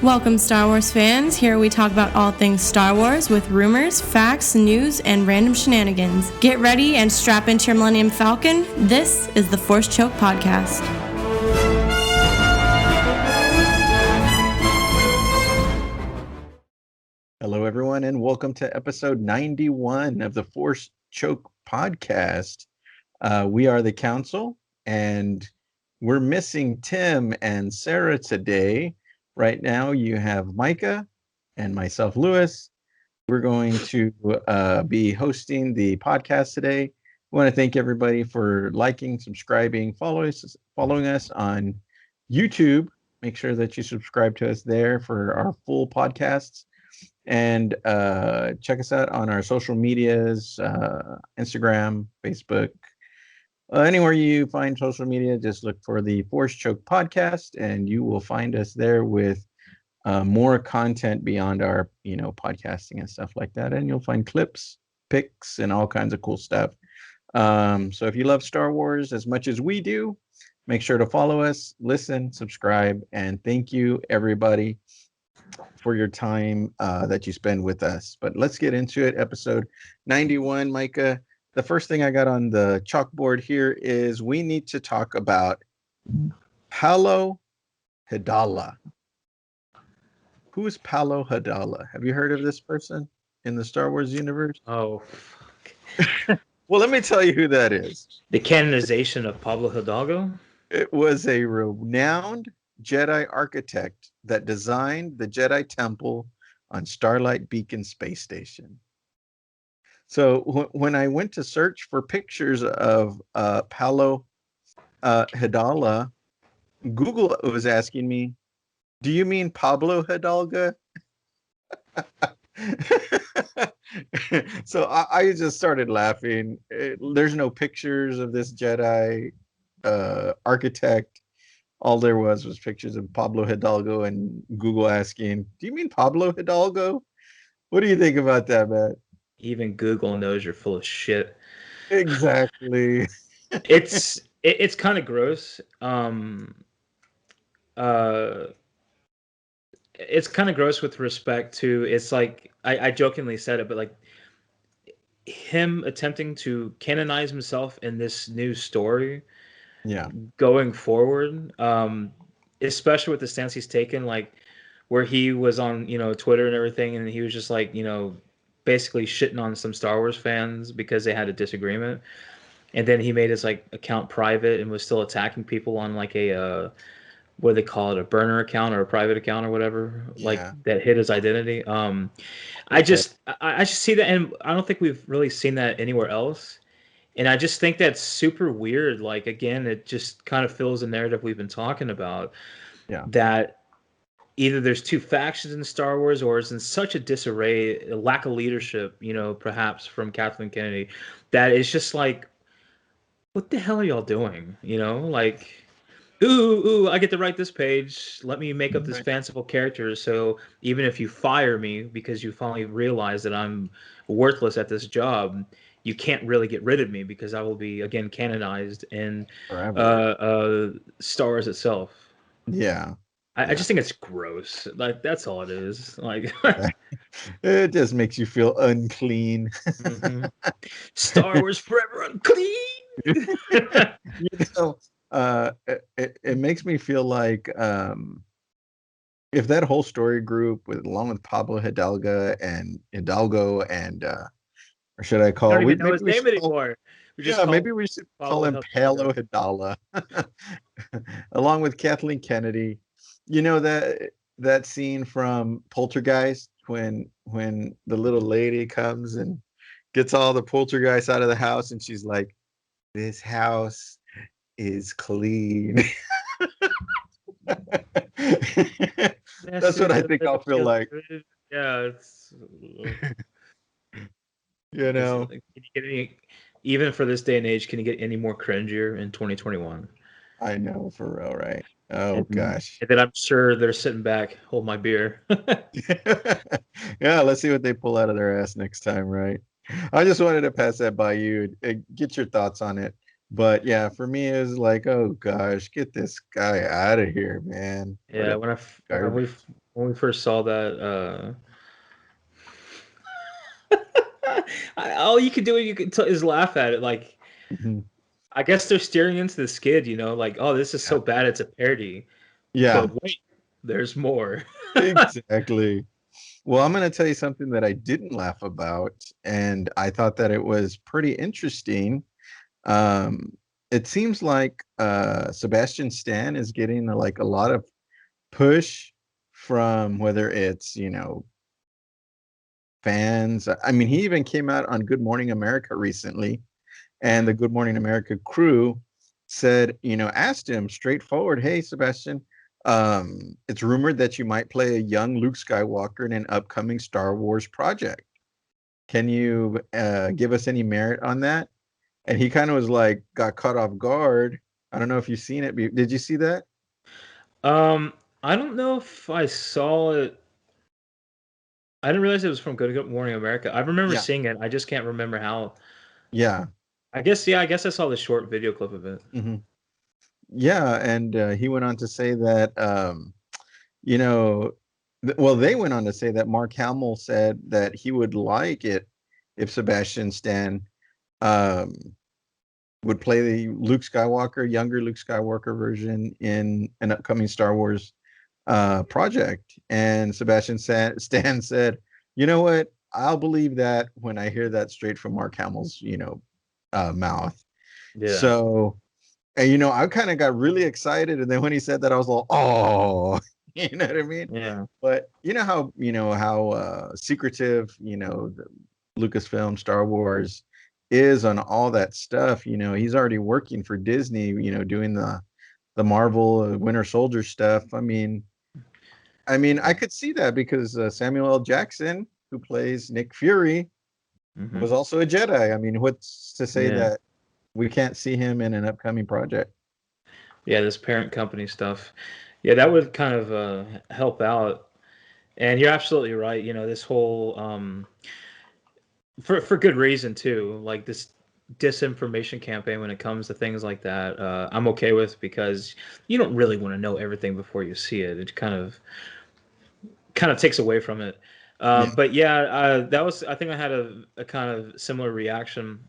Welcome, Star Wars fans. Here we talk about all things Star Wars with rumors, facts, news, and random shenanigans. Get ready and strap into your Millennium Falcon. This is the Force Choke Podcast. Hello, everyone, and welcome to episode 91 of the Force Choke Podcast. We are the Council, and we're missing Tim and Sarah today. Right now, you have Micah and myself, Lewis. We're going to be hosting the podcast today. We want to thank everybody for liking, subscribing, following us on YouTube. Make sure that you subscribe to us there for our full podcasts. And check us out on our social medias, Instagram, Facebook. Anywhere you find social media, just look for the Force Choke Podcast, and you will find us there with more content beyond our, podcasting and stuff like that. And you'll find clips, pics, and all kinds of cool stuff. So if you love Star Wars as much as we do, make sure to follow us, listen, subscribe, and thank you, everybody, for your time that you spend with us. But let's get into it. Episode 91, Micah. The first thing I got on the chalkboard here is we need to talk about Palo Hidalgo. Who is Palo Hidalgo? Have you heard of this person in the Star Wars universe? Oh, Well, let me tell you who that is. The canonization of Pablo Hidalgo? It was a renowned Jedi architect that designed the Jedi Temple on Starlight Beacon Space Station. So when I went to search for pictures of Palo Hidalgo, Google was asking me, do you mean Pablo Hidalgo? So I just started laughing. There's no pictures of this Jedi architect. All there was pictures of Pablo Hidalgo, and Google asking, do you mean Pablo Hidalgo? What do you think about that, Matt? Even Google knows you're full of shit. Exactly. It's kind of gross. It's kind of gross with respect to, it's like, I jokingly said it, but like him attempting to canonize himself in this new story. Yeah. Going forward, especially with the stance he's taken, like where he was on, Twitter and everything, and he was just like, basically shitting on some Star Wars fans because they had a disagreement, and then he made his like account private and was still attacking people on like a what do they call it, a burner account or a private account or whatever, like that hid his identity. I just see that, and I don't think we've really seen that anywhere else. And I just think that's super weird. Like, again, it just kind of fills the narrative we've been talking about. Yeah. That either there's two factions in Star Wars, or it's in such a disarray, a lack of leadership, perhaps from Kathleen Kennedy, that it's just like, what the hell are y'all doing? Like, ooh, I get to write this page. Let me make up this fanciful character. So even if you fire me because you finally realize that I'm worthless at this job, you can't really get rid of me because I will be, again, canonized in Star Wars itself. Yeah. I just think it's gross. Like, that's all it is. Like, it just makes you feel unclean. Mm-hmm. Star Wars forever unclean. It makes me feel like if that whole story group, along with Pablo Hidalgo and or should I call? I don't even know his name anymore. Maybe we should call him Palo Hidalgo, along with Kathleen Kennedy. You know that scene from Poltergeist when the little lady comes and gets all the poltergeists out of the house, and she's like, "This house is clean." That's what I think I'll feel like. Yeah, it's. Can you get even for this day and age, can you get any more cringier in 2021? I know, for real, right? Oh, gosh. And then I'm sure they're sitting back, hold my beer. Yeah, let's see what they pull out of their ass next time, right? I just wanted to pass that by you and get your thoughts on it. But yeah, for me, it was like, oh gosh, get this guy out of here, man. Yeah, when when we first saw that. All you can do is laugh at it. Like, Mhm. I guess they're steering into the skid, like, oh, this is Yeah. so bad, it's a parody. Yeah, But wait, there's more. exactly. Well, I'm going to tell you something that I didn't laugh about, and I thought that it was pretty interesting. Um, it seems like Sebastian Stan is getting like a lot of push from whether it's, fans. I mean, he even came out on Good Morning America recently, and the Good Morning America crew said, asked him straightforward, "Hey, Sebastian, it's rumored that you might play a young Luke Skywalker in an upcoming Star Wars project. Can you give us any merit on that?" And he kind of was like, got caught off guard. I don't know if you've seen it. Did you see that? Um, I don't know if I saw it. I didn't realize it was from Good Morning America. I remember Yeah. seeing it. I just can't remember how. Yeah. I guess, yeah, I guess I saw the short video clip of it. Hmm. Yeah. And he went on to say that, you know, well, they went on to say that Mark Hamill said that he would like it if Sebastian Stan um, would play the Luke Skywalker, younger Luke Skywalker version in an upcoming Star Wars project. And Stan said, "You know what? I'll believe that when I hear that straight from Mark Hamill's, mouth." Yeah. So, and I kind of got really excited, and then when he said that, I was like, "Oh," you know what I mean? Yeah. But you know how secretive the Lucasfilm Star Wars is on all that stuff. He's already working for Disney. Doing the Marvel Winter Soldier stuff. I mean, I could see that because Samuel L. Jackson, who plays Nick Fury, Hmm. was also a Jedi. I mean, what's to say Yeah. that we can't see him in an upcoming project? Yeah, this parent company stuff. Yeah, that would kind of help out. And you're absolutely right. This whole for good reason too. Like this disinformation campaign when it comes to things like that, I'm okay with because you don't really want to know everything before you see it. It kind of takes away from it. Yeah, But yeah, that was I think I had a kind of similar reaction.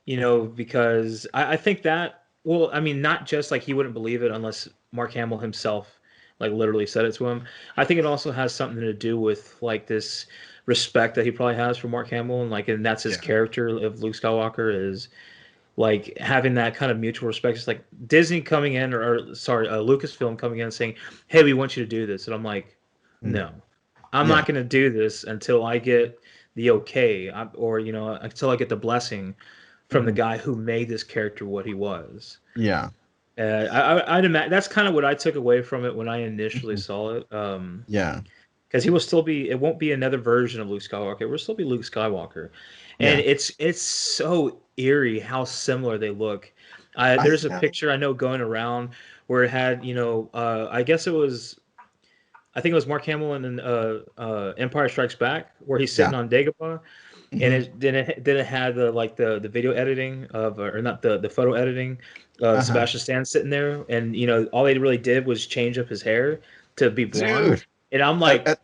Because I think that, well, I mean, not just like he wouldn't believe it unless Mark Hamill himself like literally said it to him. I think it also has something to do with like this respect that he probably has for Mark Hamill, and that's his yeah, character of Luke Skywalker is like having that kind of mutual respect. It's like Disney coming in, or sorry, Lucasfilm coming in and saying, "Hey, we want you to do this," and I'm like, mm, "No, I'm yeah, not going to do this until I get the okay, or until I get the blessing from the mhm, guy who made this character what he was." yeah, I'd imagine that's kind of what I took away from it when I initially mhm, saw it. yeah, Because he will still be. It won't be another version of Luke Skywalker. It will still be Luke Skywalker, and yeah. it's so eerie how similar they look. I There's a know. picture I know going around where it had, I guess it was, I think it was Mark Hamill in Empire Strikes Back, where he's Yeah. sitting on Dagobah, and Hmm. then it had the video editing of, or not the photo editing of Uh-huh. Sebastian Stan sitting there, and all they really did was change up his hair to be blonde, Dude, and I'm at, like, at,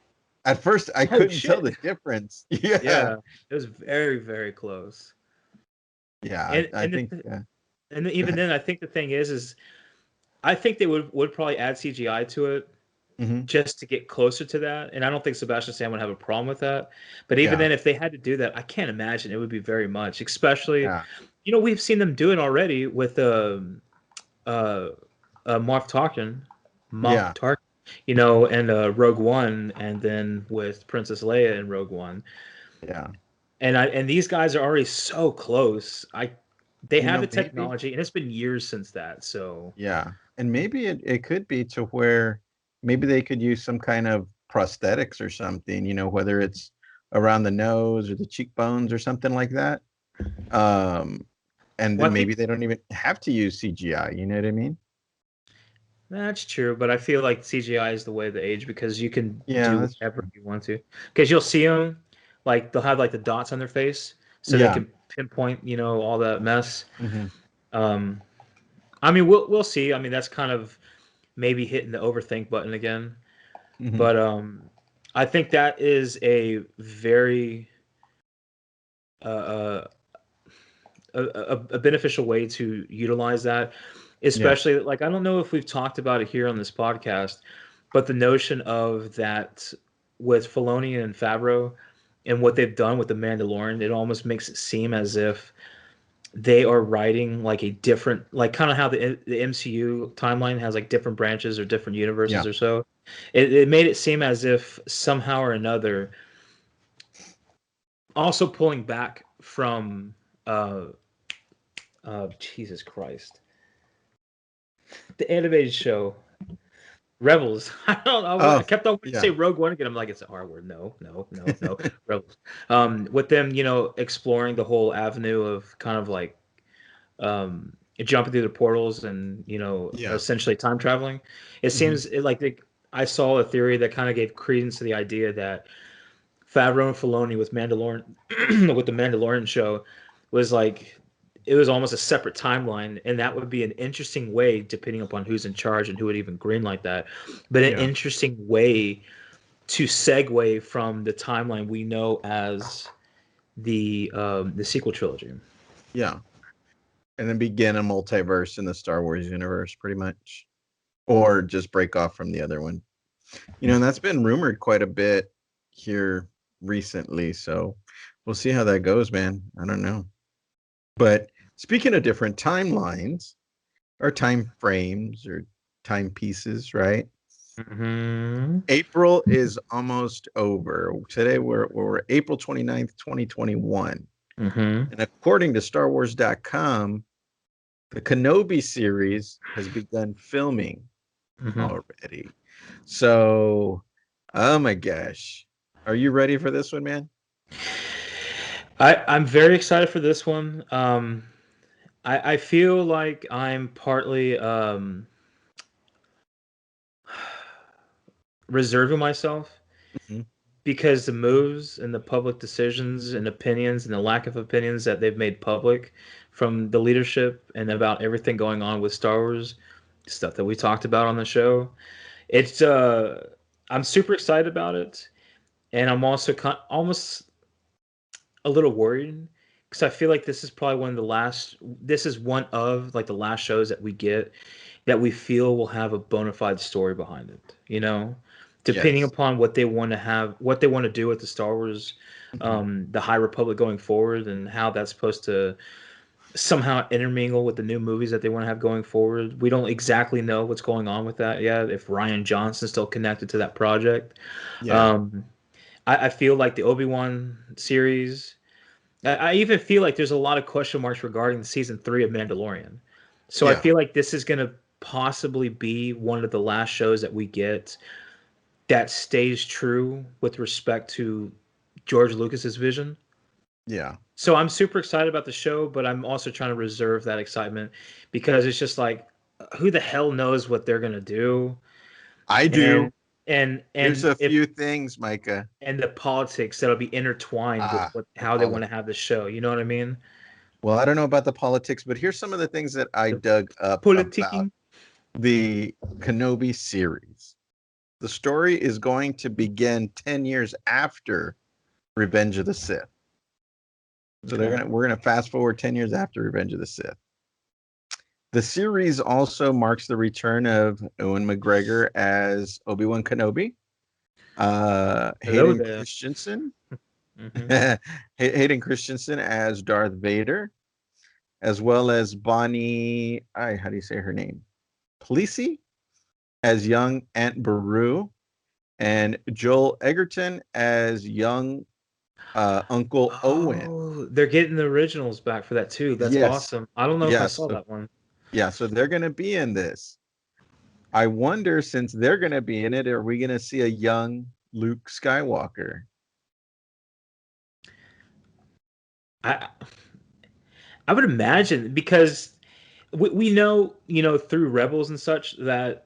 at first I oh couldn't tell shit. the difference. Yeah. Yeah, it was very, very close. Yeah, And I and think the, and go even ahead. then, I think the thing is I think they would probably add CGI to it Hmm. just to get closer to that. And I don't think Sebastian Stan would have a problem with that. But even Yeah, then, if they had to do that, I can't imagine it would be very much. Especially, yeah, we've seen them do it already with uh, Moff Tarkin, yeah, and Rogue One, and then with Princess Leia in Rogue One. yeah. And these guys are already so close. They have the Maybe, technology, and it's been years since that. So yeah. And maybe it could be to where maybe they could use some kind of prosthetics or something, whether it's around the nose or the cheekbones or something like that. Um, and well, then I think maybe they don't even have to use CGI, you know what I mean? that's true, but I feel like CGI is the way of the age because you can Yeah, do that's whatever true. you want to. Because you'll see them, like they'll have like the dots on their face, so they Yeah. can pinpoint, all that mess. Hmm. Um, I mean, we'll see. I mean, that's kind of maybe hitting the overthink button again. Mhm. But I think that is a very uh, a beneficial way to utilize that, Yeah. especially like I don't know if we've talked about it here on this podcast, but the notion of that with Filoni and Favreau and what they've done with the Mandalorian, it almost makes it seem as if they are writing like a different, like kind of how the MCU timeline has like different branches or different Yeah. universes or so. It made it seem as if somehow or another, also pulling back from uh Jesus Christ, the animated show Rebels. I don't know. I Oh, kept on wanting to yeah. say Rogue One again. I'm like, it's an R word. No, no, no, no. Rebels. With them, exploring the whole avenue of kind of like jumping through the portals and Yeah. essentially time traveling. It Mhm. seems I saw a theory that kind of gave credence to the idea that Favreau and Filoni with Mandalorian with the Mandalorian show was like it was almost a separate timeline, and that would be an interesting way, depending upon who's in charge and who would even green like that, but an Yeah. interesting way to segue from the timeline we know as the sequel trilogy. Yeah. And then begin a multiverse in the Star Wars universe, pretty much, or just break off from the other one. And that's been rumored quite a bit here recently. So we'll see how that goes, man. I don't know. But speaking of different timelines or time frames or timepieces, right? Mm-hmm. April is almost over. Today we're April 29th, 2021. Mm-hmm. And according to StarWars.com, the Kenobi series has begun filming Mm-hmm. already. So, oh my gosh. Are you ready for this one, man? I'm very excited for this one. I feel like I'm partly reserving myself Mhm. because the moves and the public decisions and opinions and the lack of opinions that they've made public from the leadership and about everything going on with Star Wars, stuff that we talked about on the show. It's I'm super excited about it, and I'm also almost a little worried because I feel like this is probably one of the last. This is one of like the last shows that we get that we feel will have a bona fide story behind it. Depending Yes. upon what they want to have, what they want to do with the Star Wars, Mhm. the High Republic going forward, and how that's supposed to somehow intermingle with the new movies that they want to have going forward. We don't exactly know what's going on with that yet. If Ryan Johnson's still connected to that project, Yeah. um, I feel like the Obi-Wan series. I even feel like there's a lot of question marks regarding season 3 of Mandalorian. So I Yeah. feel like this is going to possibly be one of the last shows that we get that stays true with respect to George Lucas's vision. Yeah. So I'm super excited about the show, but I'm also trying to reserve that excitement because it's just like who the hell knows what they're going to do, I do. and and Here's and a if few things, Micah. and the politics that'll be intertwined with The how they want to politics. have the show. You know what I mean? Well, I don't know about the politics, but here's some of the things that I The dug up about politicking. the Kenobi series. The story is going to begin 10 years after Revenge of the Sith. So Okay. we're gonna fast forward 10 years after Revenge of the Sith. The series also marks the return of Ewan McGregor as Obi-Wan Kenobi, Hello Hayden there. Christensen, Hmm. Hayden Christensen as Darth Vader, as well as Bonnie, how do you say her name? Plessy as young Aunt Beru, and Joel Egerton as young Uncle Owen. Oh, they're getting the originals back for that too. That's Yes, awesome. I don't know if I yes, saw that one. so they're gonna be in this. I wonder, since they're gonna be in it, are we gonna see a young Luke Skywalker? I I would imagine because we know, through Rebels and such that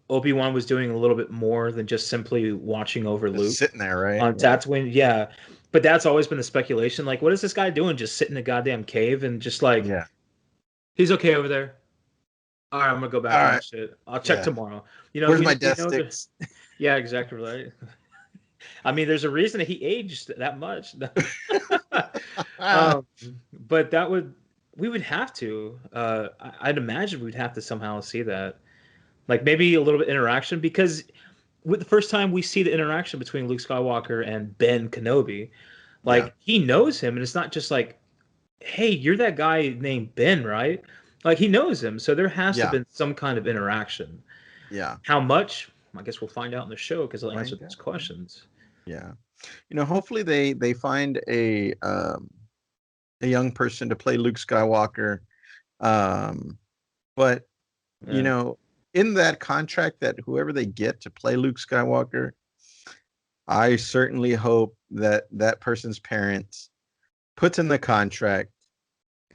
Obi-Wan was doing a little bit more than just simply watching over Just Luke sitting there, right? on Yeah. Tatooine. Yeah. But that's always been the speculation. Like, what is this guy doing? Just sitting in a goddamn cave and just like Yeah. he's okay over there. All right, I'm gonna go back All and right. watch it. I'll check Yeah. tomorrow. You know, Where's we, my we death know that. sticks? Yeah, exactly right. I mean, there's a reason that he aged that much. um, but we would have to. I'd imagine we'd have to somehow see that, like maybe a little bit interaction, because with the first time we see the interaction between Luke Skywalker and Ben Kenobi, Yeah. like he knows him, and it's not just like, "Hey, you're that guy named Ben, right?" Like he knows him, so there has to have Yeah. been some kind of interaction. Yeah. How much? I guess we'll find out in the show because they'll answer Find those out. questions. Yeah. Hopefully they find a young person to play Luke Skywalker. But you Yeah. know, in that contract that whoever they get to play Luke Skywalker, I certainly hope that that person's parents puts in the contract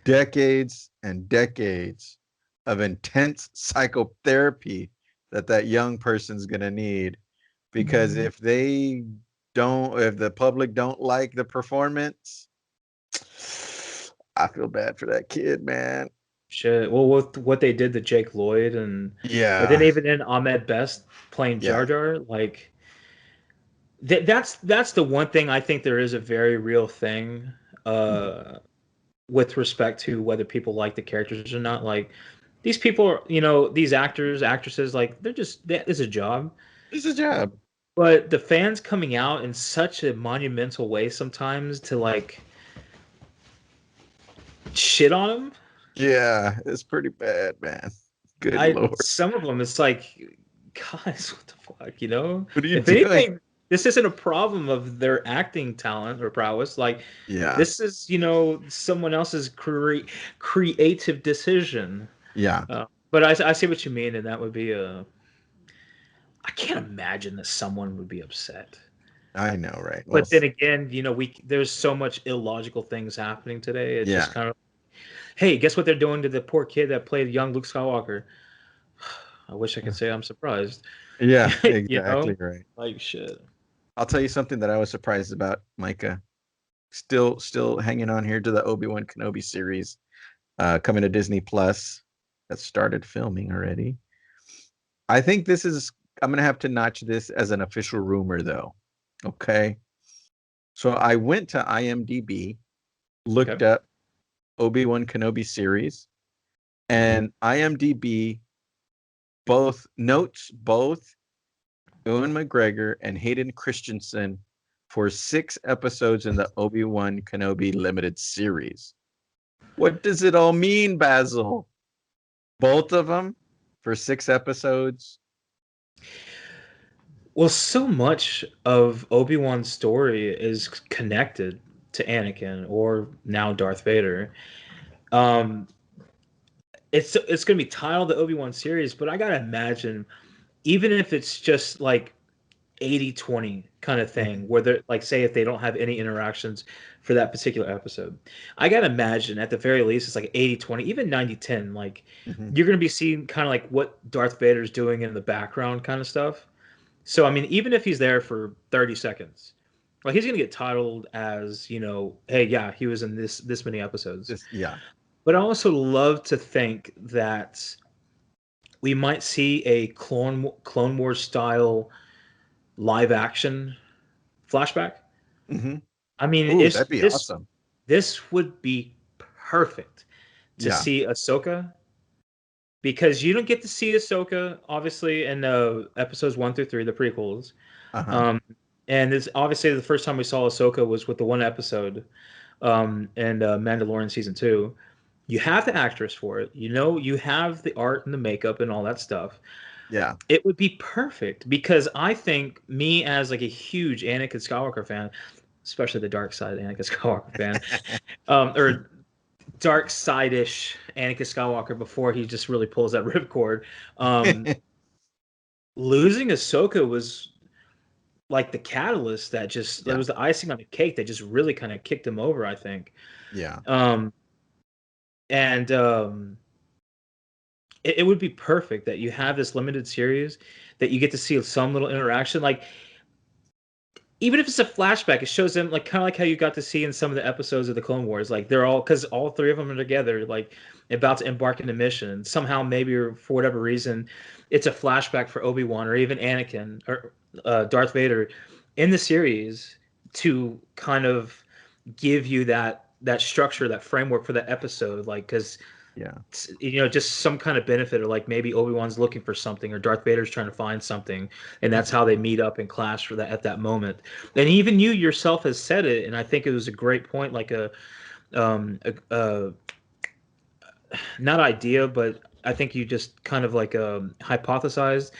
decades and decades of intense psychotherapy that young person's going to need, because if the public don't like the performance, I feel bad for that kid, man. Shit. Well, with what they did to Jake Lloyd, and then Yeah. even in Ahmed Best playing Yeah. Jar Jar, like that's the one thing I think there is a very real thing with respect to whether people like the characters or not. Like these people are, these actors, actresses, like that is a job. It's a job. But the fans coming out in such a monumental way sometimes to like shit on them. Yeah, it's pretty bad, man. Good Lord. Some of them, it's like, guys, what the fuck, What are you If doing? anything, this isn't a problem of their acting talent or prowess. Like, Yeah. this is, someone else's creative decision. Yeah. But I see what you mean, and that would be I can't imagine that someone would be upset. I know, right? Well, But then again, there's so much illogical things happening today. It's yeah. just kind of, hey, guess what they're doing to the poor kid that played young Luke Skywalker? I wish I could say I'm surprised. Yeah, You know, exactly right. like shit. I'll tell you something that I was surprised about, Micah. Still hanging on here to the Obi-Wan Kenobi series, coming to Disney Plus. That started filming already. I think I'm gonna have to notch this as an official rumor, though. Okay. So I went to IMDb, looked Okay. up Obi-Wan Kenobi series, and IMDb both Ewan McGregor and Hayden Christensen for 6 episodes in the Obi-Wan Kenobi limited series. What does it all mean, Basil? Both of them for 6 episodes? Well, so much of Obi-Wan's story is connected to Anakin, or now Darth Vader. It's going to be titled the Obi-Wan series, but I got to imagine, even if it's just like 80-20 kind of thing, where they're like, say if they don't have any interactions for that particular episode, I got to imagine at the very least it's like 80-20, even 90-10. Like you're going to be seeing kind of like what Darth Vader's doing in the background kind of stuff. So I mean, even if he's there for 30 seconds, like he's going to get titled as, hey, yeah, he was in this many episodes. Yeah. But I also love to think that we might see a Clone Wars style live action flashback. Mm-hmm. I mean, Ooh, that'd be awesome. This would be perfect to see Ahsoka, because you don't get to see Ahsoka obviously in episodes 1 through 3, the prequels. And it's obviously the first time we saw Ahsoka was with the one episode and Mandalorian season 2. You have the actress for it. You have the art and the makeup and all that stuff. Yeah. It would be perfect, because I think, me as like a huge Anakin Skywalker fan, especially the dark side Anakin Skywalker fan, or dark side-ish Anakin Skywalker before he just really pulls that ripcord. Losing Ahsoka was like the catalyst that just it was the icing on the cake that just really kind of kicked him over, I think. Yeah. It would be perfect that you have this limited series that you get to see some little interaction. Like, even if it's a flashback, it shows them like kind of like how you got to see in some of the episodes of the Clone Wars. Like they're all because all three of them are together, like about to embark on a mission. And somehow, maybe or for whatever reason, it's a flashback for Obi-Wan or even Anakin or Darth Vader in the series to kind of give you that structure, that framework for that episode. Like because Yeah. just some kind of benefit, or like maybe Obi-Wan's looking for something, or Darth Vader's trying to find something, and that's how they meet up and clash for that at that moment. And even you yourself has said it, and I think it was a great point, like a not idea, but I think you just kind of like hypothesized,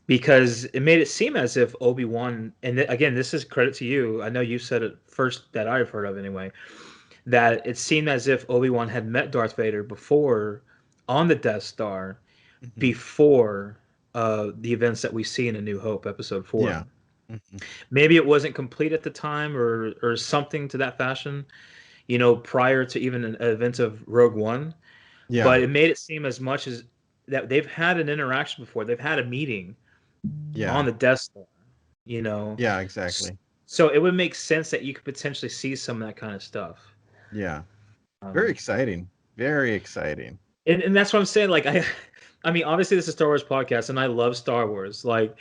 because it made it seem as if Obi-Wan, and again, this is credit to you. I know you said it first that I've heard of anyway, that it seemed as if Obi-Wan had met Darth Vader before on the Death Star, before the events that we see in A New Hope, Episode 4. Yeah. Maybe it wasn't complete at the time, or something to that fashion, prior to even an event of Rogue One. Yeah. But it made it seem as much as that they've had an interaction before. They've had a meeting on the Death Star, Yeah, exactly. So it would make sense that you could potentially see some of that kind of stuff. Yeah. Very exciting. Very exciting. And that's what I'm saying. Like, I mean, obviously this is a Star Wars podcast, and I love Star Wars. Like,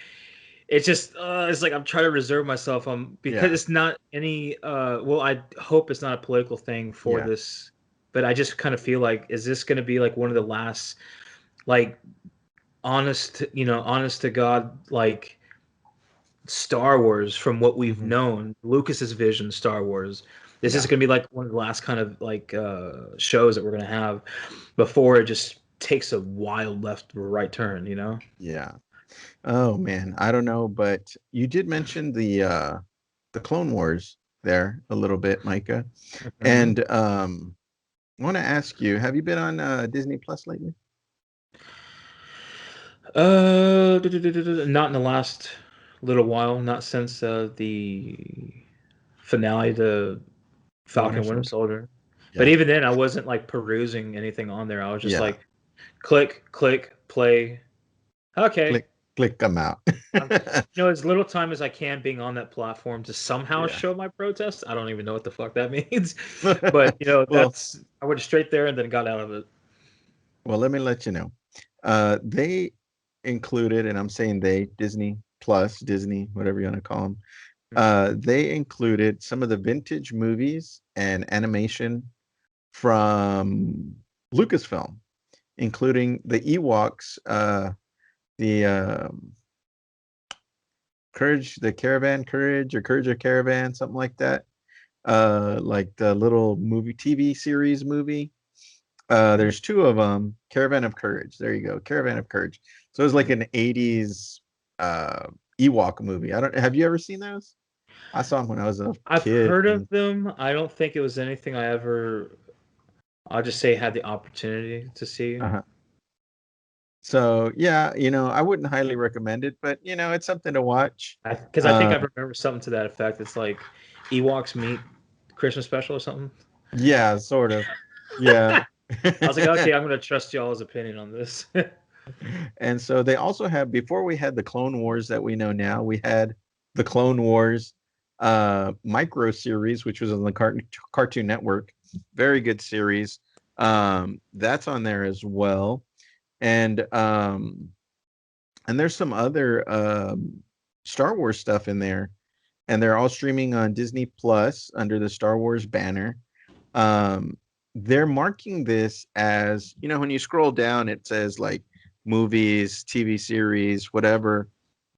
it's just, it's like I'm trying to reserve myself because it's not any. Well, I hope it's not a political thing for this, but I just kind of feel like, is this going to be like one of the last, like, honest to God, like, Star Wars from what we've known, Lucas's vision, Star Wars. This is going to be like one of the last kind of like shows that we're going to have before it just takes a wild left or right turn, Yeah. Oh man, I don't know, but you did mention the Clone Wars there a little bit, Micah. And I want to ask you, have you been on Disney Plus lately? Not in the last little while, not since the finale to Falcon Winter Soldier. But even then, I wasn't like perusing anything on there. I was just like, click, play. Okay. Click them out. As little time as I can being on that platform to somehow show my protest. I don't even know what the fuck that means. But, I went straight there and then got out of it. Well, let me let you know. They included, and I'm saying Disney Plus, Disney, whatever you want to call them, they included some of the vintage movies and animation from Lucasfilm, including the Ewoks, the Courage of Caravan, something like that. Like the little TV series movie. There's two of them. Caravan of Courage. There you go. Caravan of Courage. So it was like an 80s Ewok movie. Have you ever seen those? I saw them when I was a kid. I've heard of them. I don't think it was anything I'll just say had the opportunity to see. So yeah, I wouldn't highly recommend it, but it's something to watch. Because I think I remember something to that effect. It's like Ewoks meet Christmas special or something. Yeah, sort of. Yeah. I was like, okay, I'm going to trust y'all's opinion on this. And so they also have, before we had the Clone Wars that we know now, we had the Clone Wars micro series, which was on the Cartoon Network. Very good series. That's on there as well. And there's some other Star Wars stuff in there. And they're all streaming on Disney Plus under the Star Wars banner. They're marking this as, when you scroll down, it says like movies, TV series, whatever.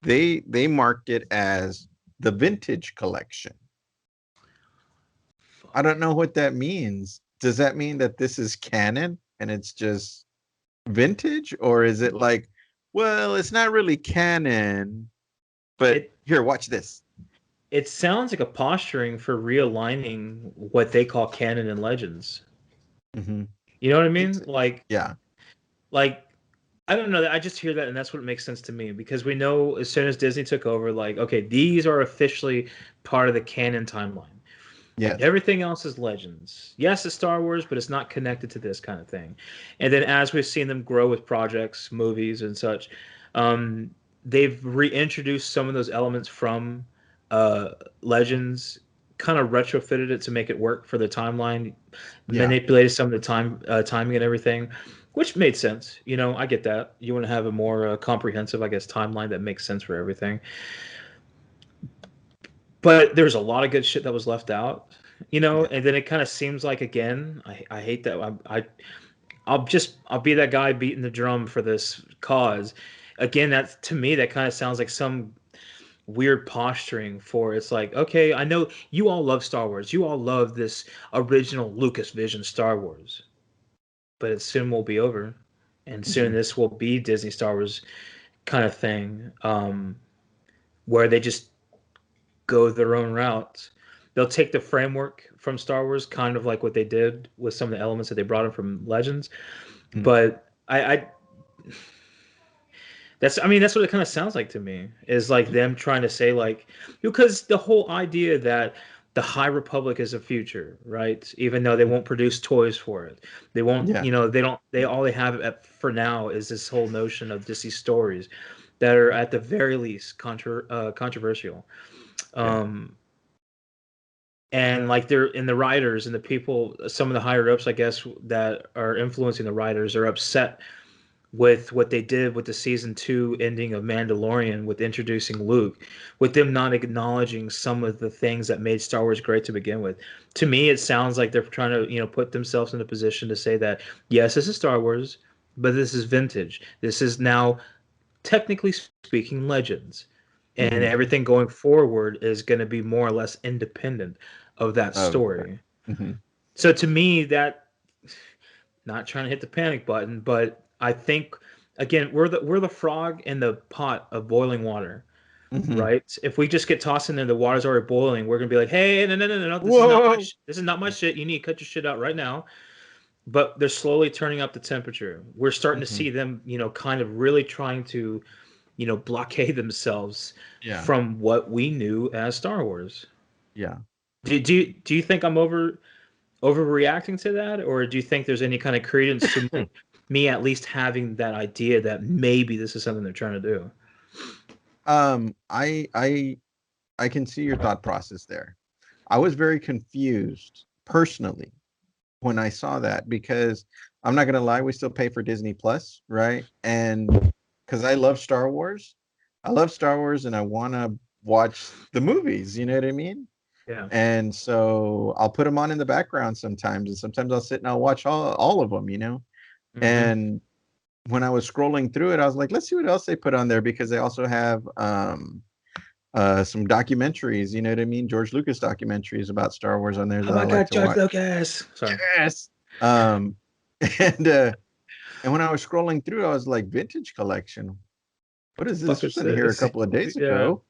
They marked it as the vintage collection. I don't know what that means. Does that mean that this is canon and it's just vintage? Or is it like, well, it's not really canon, but here, watch this. It sounds like a posturing for realigning what they call canon and legends. Mm-hmm. You know what I mean? Like, I don't know. I just hear that, and that's what makes sense to me, because we know as soon as Disney took over, like, okay, these are officially part of the canon timeline. Yeah. Everything else is legends. Yes, it's Star Wars, but it's not connected to this kind of thing. And then as we've seen them grow with projects, movies, and such, they've reintroduced some of those elements from Legends kind of retrofitted it to make it work for the timeline, Yeah. manipulated some of the timing and everything, which made sense. You know, I get that. You want to have a more comprehensive, I guess, timeline that makes sense for everything. But there's a lot of good shit that was left out, you know, Yeah. and then it kind of seems like, again, I hate that. I'll be that guy beating the drum for this cause. Again, that to me that kind of sounds like some weird posturing for, it's like, okay, I know you all love Star Wars. You all love this original Lucas Vision Star Wars. But it soon will be over. And soon this will be Disney Star Wars kind of thing. Where they just go their own route. They'll take the framework from Star Wars, kind of like what they did with some of the elements that they brought in from Legends. But I that's what it kind of sounds like to me, is like them trying to say, like, because the whole idea that the High Republic is a future, right? Even though they won't produce toys for it, they won't, Yeah. you know, they all they have for now is this whole notion of just these stories that are at the very least controversial. And like they're in the writers and the people, some of the higher ups, I guess, that are influencing the writers are upset with what they did with the season 2 ending of Mandalorian, with introducing Luke, with them not acknowledging some of the things that made Star Wars great to begin with. To me, it sounds like they're trying to, you know, put themselves in a position to say that, yes, this is Star Wars, but this is vintage. This is now, technically speaking, Legends. And everything going forward is going to be more or less independent of that story. So to me, that, not trying to hit the panic button, but I think, again, we're the frog in the pot of boiling water, right? If we just get tossed in there, the water's already boiling. We're gonna be like, hey, no, this is not my shit. You need to cut your shit out right now. But they're slowly turning up the temperature. We're starting to see them, you know, kind of really trying to, you know, blockade themselves from what we knew as Star Wars. Yeah. Do you think I'm overreacting to that, or do you think there's any kind of credence to me at least having that idea that maybe this is something they're trying to do? I can see your thought process there. I was very confused personally when I saw that, because I'm not gonna lie, we still pay for Disney Plus, right? And because I love Star Wars, and I want to watch the movies. You know what I mean? Yeah. And so I'll put them on in the background sometimes, and sometimes I'll sit and I'll watch all of them. You know, and when I was scrolling through it, I was like, let's see what else they put on there, because they also have some documentaries, you know what I mean? George Lucas documentaries about Star Wars on there. Oh my God, George Lucas! Sorry. Yes. And when I was scrolling through, I was like, vintage collection. What is this? This was in here a couple of days ago.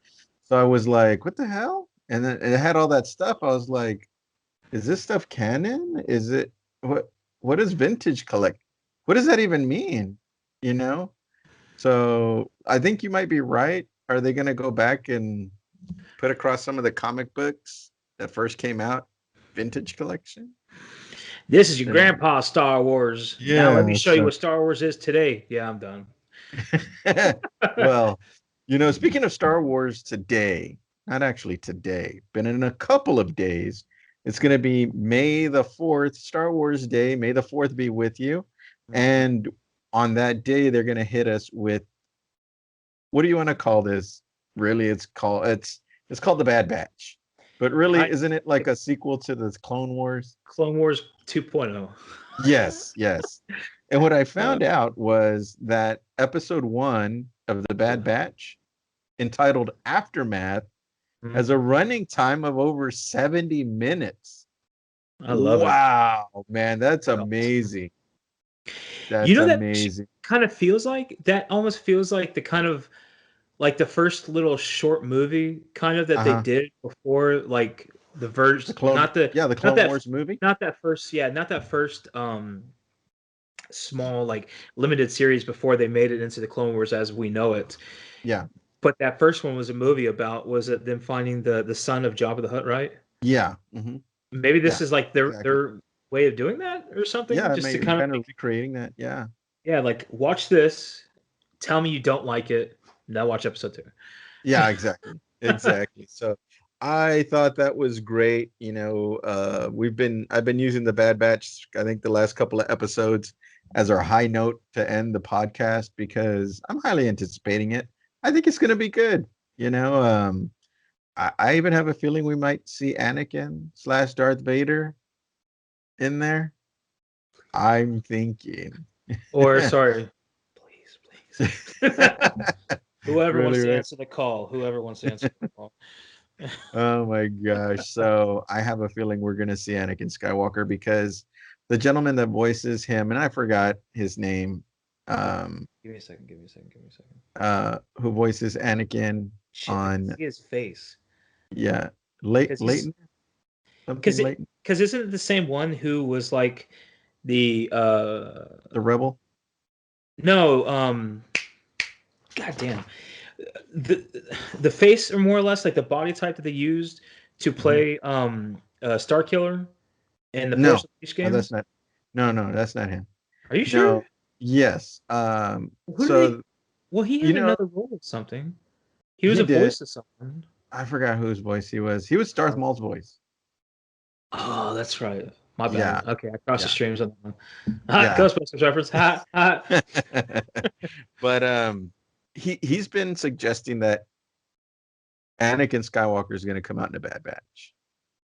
So I was like, what the hell? And then it had all that stuff. I was like, is this stuff canon? Is it what is vintage collect? What does that even mean? You know? So I think you might be right. Are they going to go back and put across some of the comic books that first came out, vintage collection? This is your grandpa's Star Wars. Yeah, now let me show you what Star Wars is today. Yeah, I'm done. Well, you know, speaking of Star Wars today, not actually today, but in a couple of days, it's going to be May the 4th, Star Wars Day. May the 4th be with you. And on that day, they're going to hit us with, what do you want to call this? Really, it's called the Bad Batch. But really, isn't it like a sequel to the Clone Wars? Clone Wars 2.0. Yes. And what I found out was that episode 1 of the Bad Batch, entitled Aftermath, has a running time of over 70 minutes. I love it. Wow, man, that's amazing. That's amazing. That kind of feels like, that almost feels like the kind of, like the first little short movie kind of that they did before, like the version, the Clone Wars movie, not that first small, like, limited series before they made it into the Clone Wars as we know it. Yeah, but that first one was a movie about, was it them finding the son of Jabba the Hutt, right? Yeah. Maybe this is like their way of doing that or something. Yeah, just maybe to kind of recreating that. Yeah, like, watch this, tell me you don't like it, now watch episode 2. Yeah, exactly. So I thought that was great. I've been using the Bad Batch, I think the last couple of episodes as our high note to end the podcast because I'm highly anticipating it. I think it's gonna be good. I even have a feeling we might see Anakin / Darth Vader in there. I'm thinking. Or sorry, please. Whoever wants to Really? answer the call. Whoever wants to answer the call. Oh my gosh. So I have a feeling we're going to see Anakin Skywalker because the gentleman that voices him, and I forgot his name, Give me a second. Give me a second. who voices Anakin Shit, I can see his face. Yeah, 'Cause he's- Leighton? Something Leighton? Because isn't it the same one who was like the The Rebel? no, god damn. The face or more or less like the body type that they used to play Star Killer in the Force Unleashed No, games? that's not. No, that's not him. Are you sure? No. Yes. Who So did he had another role of something. He was He a did. voice of something. I forgot whose voice he was. He was Darth Maul's voice. Oh, that's right. My bad. Yeah. Okay, I crossed the Yeah. streams on that one. Yeah. Ghostbusters reference. But he's been suggesting that Anakin Skywalker is going to come out in a Bad Batch,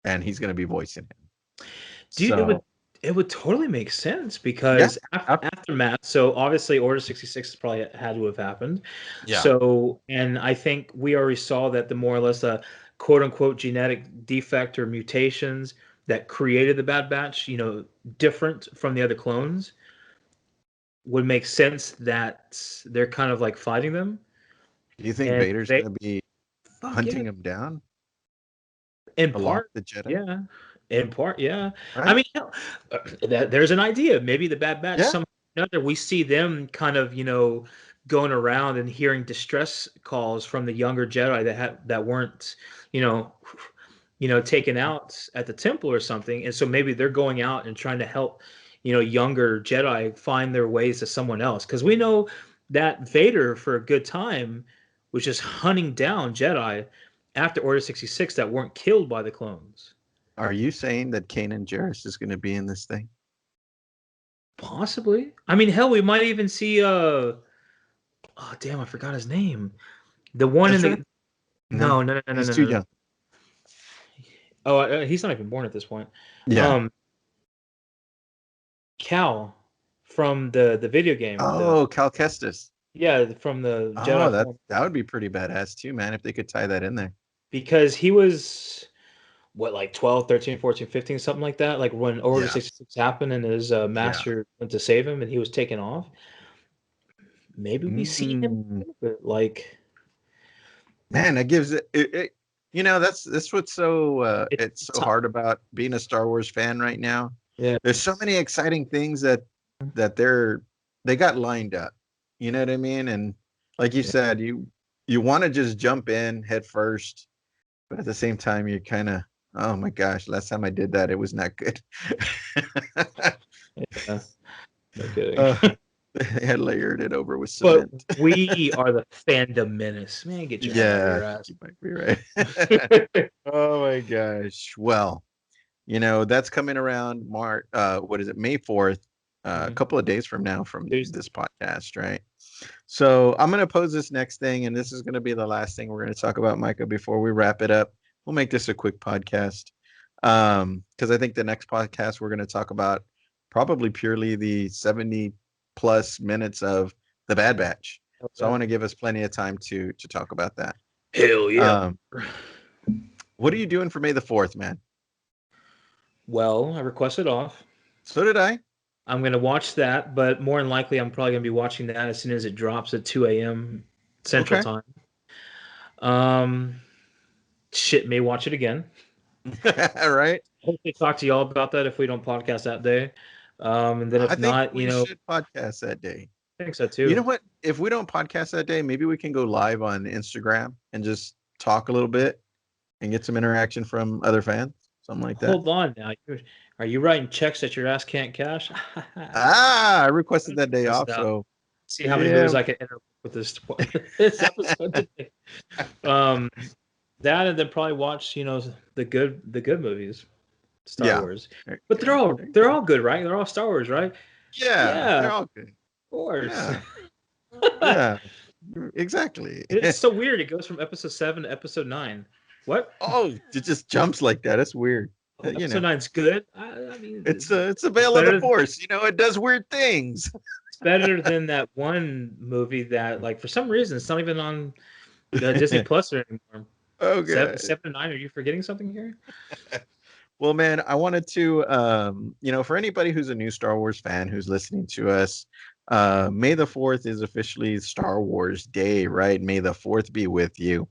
and he's going to be voicing him. Dude, it would totally make sense because aftermath. So obviously, Order 66 probably had to have happened. Yeah. So, and I think we already saw that the more or less the quote unquote genetic defect or mutations that created the Bad Batch, different from the other clones, would make sense that they're kind of like fighting them. Do you think Vader's going to be hunting him down? In part, the Jedi. Yeah. In part, yeah. Right? I mean, hell, there's an idea. Maybe the Bad Batch, somehow or another, we see them kind of, going around and hearing distress calls from the younger Jedi that weren't, taken out at the temple or something. And so maybe they're going out and trying to help, younger Jedi find their ways to someone else. Because we know that Vader, for a good time, was just hunting down Jedi after Order 66 that weren't killed by the clones. Are you saying that Kanan Jarrus is going to be in this thing? Possibly. I mean, hell, we might even see. Oh, damn! I forgot his name. The one Ezra? in the. No. He's too young. Oh, he's not even born at this point. Yeah. Cal from the video game. Oh, Cal Kestis. Yeah, from the Jedi. Oh, that would be pretty badass too, man, if they could tie that in there. Because he was. What, like 12, 13, 14, 15, something like that? Like when Order 66 happened and his master went to save him and he was taken off. Maybe we see him like. Man, that gives it. That's what's so it's so hard about being a Star Wars fan right now. Yeah, there's so many exciting things that they got lined up. You know what I mean? And like you said, you want to just jump in head first, but at the same time, you're kind of. Oh my gosh! Last time I did that, it was not good. Yeah, no kidding. They had layered it over with cement. But we are the fandom menace, man. Get your ass. You might be right. Oh my gosh! Well, that's coming around March. What is it? May 4th. A couple of days from now, from this podcast, right? So I'm gonna pose this next thing, and this is gonna be the last thing we're gonna talk about, Micah, before we wrap it up. We'll make this a quick podcast because I think the next podcast we're going to talk about probably purely the 70 plus minutes of the Bad Batch. Okay. So I want to give us plenty of time to talk about that. Hell yeah. What are you doing for May the 4th, man? Well, I requested off. So did I. I'm going to watch that, but more than likely I'm probably going to be watching that as soon as it drops at 2 a.m. Central Time. Shit, may watch it again. All right. Hopefully talk to y'all about that if we don't podcast that day. And then if not, we should podcast that day. I think so too. You know what? If we don't podcast that day, maybe we can go live on Instagram and just talk a little bit and get some interaction from other fans. Something like that. Hold on now. Are you writing checks that your ass can't cash? I requested that day off. So see how many moves I can enter with this episode today. That and then probably watch, the good movies, Star Yeah. Wars. But they're all good, right? They're all Star Wars, right? Yeah, Yeah, they're of all good. course. Yeah, yeah, exactly. It's so weird. It goes from episode 7 to episode 9. What? Oh, it just jumps like that. It's weird. Episode 9's good. I mean, it's a veil of the force. It does weird things. It's better than that one movie that, like, for some reason, it's not even on Disney Plus anymore. Okay. 7 and 9. Are you forgetting something here? Well, man, I wanted to, for anybody who's a new Star Wars fan who's listening to us, May the 4th is officially Star Wars Day, right? May the 4th be with you.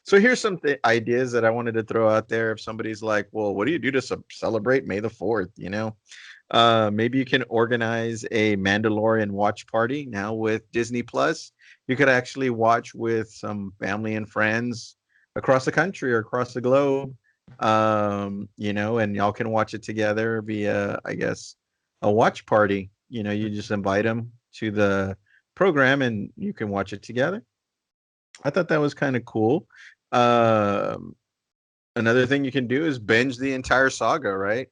So here's some ideas that I wanted to throw out there. If somebody's like, well, what do you do to celebrate May the 4th? Maybe you can organize a Mandalorian watch party now with Disney Plus. You could actually watch with some family and friends across the country or across the globe, and y'all can watch it together via, I guess, a watch party. You just invite them to the program and you can watch it together. I thought that was kind of cool. Another thing you can do is binge the entire saga, right?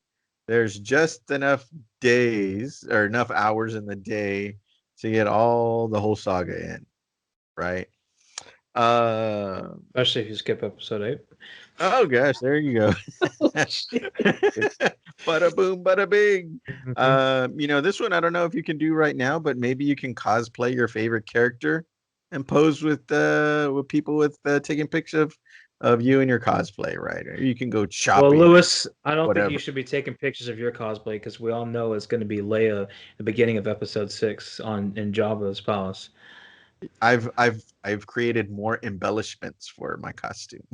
There's just enough days or enough hours in the day to get the whole saga in, right? Especially if you skip episode 8. Oh gosh, there you go. Bada boom, bada bing. This one I don't know if you can do right now, but maybe you can cosplay your favorite character and pose with people with taking pictures of you and your cosplay, right? Or you can go shopping. Well, Lewis, I don't think you should be taking pictures of your cosplay because we all know it's going to be Leia at the beginning of episode 6 in Jabba's palace. I've created more embellishments for my costume.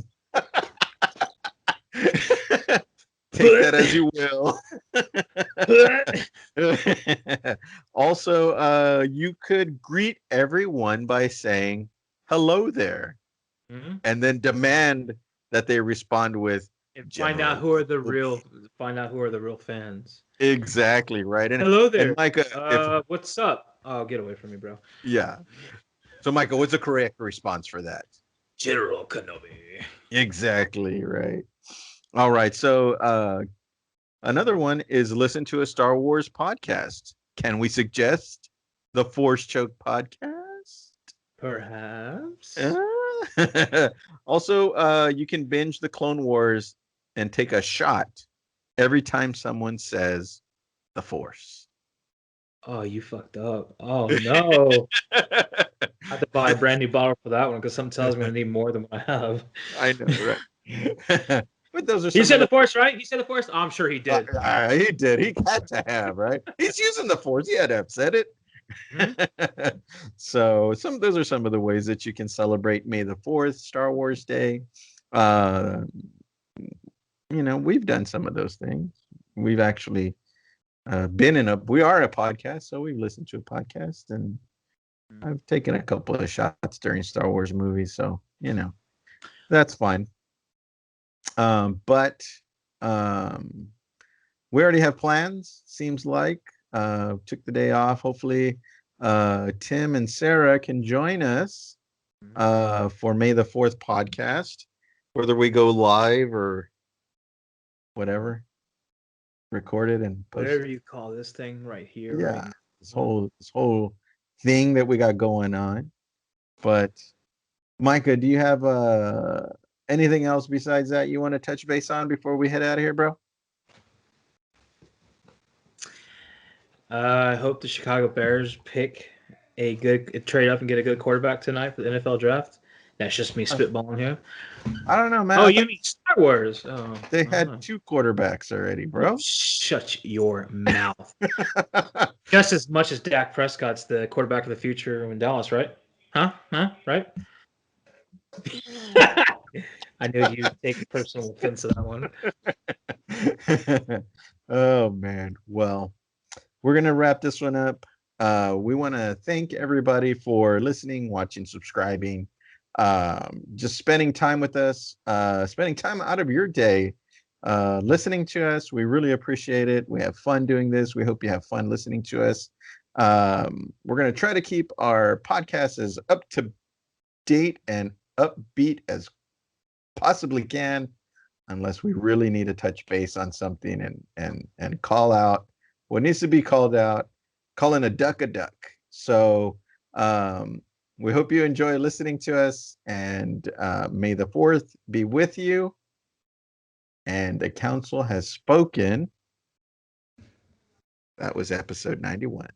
Take that as you will. Also, you could greet everyone by saying hello there, and then demand that they respond with find out who are the real fans. Exactly right. And hello there, and Micah. What's up? Oh, get away from me, bro. Yeah. So, Micah, what's the correct response for that? General Kenobi. Exactly right. All right. So another one is listen to a Star Wars podcast. Can we suggest the Force Choke podcast? Perhaps. Also, you can binge the Clone Wars and take a shot every time someone says the Force. Oh, you fucked up. Oh, no. I have to buy a brand new bottle for that one because something tells me I need more than what I have. I know, right? But those are he said the Force, right? He said the Force? Oh, I'm sure he did. He did. He had to have, right? He's using the Force. He had to have said it. Mm-hmm. So those are some of the ways that you can celebrate May the 4th, Star Wars Day. We've done some of those things. We've actually we are a podcast, so we've listened to a podcast, and I've taken a couple of shots during Star Wars movies, so that's fine. But we already have plans, seems like. Took the day off. Hopefully Tim and Sarah can join us for May the 4th podcast, whether we go live or whatever, recorded and posted. Whatever you call this thing right here. Yeah, right? this whole thing that we got going on. But Micah, do you have anything else besides that you want to touch base on before we head out of here, bro? I hope the Chicago Bears pick a good trade up and get a good quarterback tonight for the NFL draft. That's just me spitballing here. I don't know, man. Oh, you mean Star Wars? Oh, they had 2 quarterbacks already, bro. Shut your mouth. Just as much as Dak Prescott's the quarterback of the future in Dallas, right? Huh? Right? I knew you'd take personal offense to that one. Oh, man. Well, we're going to wrap this one up. We want to thank everybody for listening, watching, subscribing, just spending time with us, spending time out of your day, listening to us. We really appreciate it. We have fun doing this. We hope you have fun listening to us. We're going to try to keep our podcast as up to date and upbeat as possibly can, unless we really need to touch base on something and call out what needs to be called out, calling a duck a duck. So we hope you enjoy listening to us, and may the 4th be with you. And the council has spoken. That was episode 91.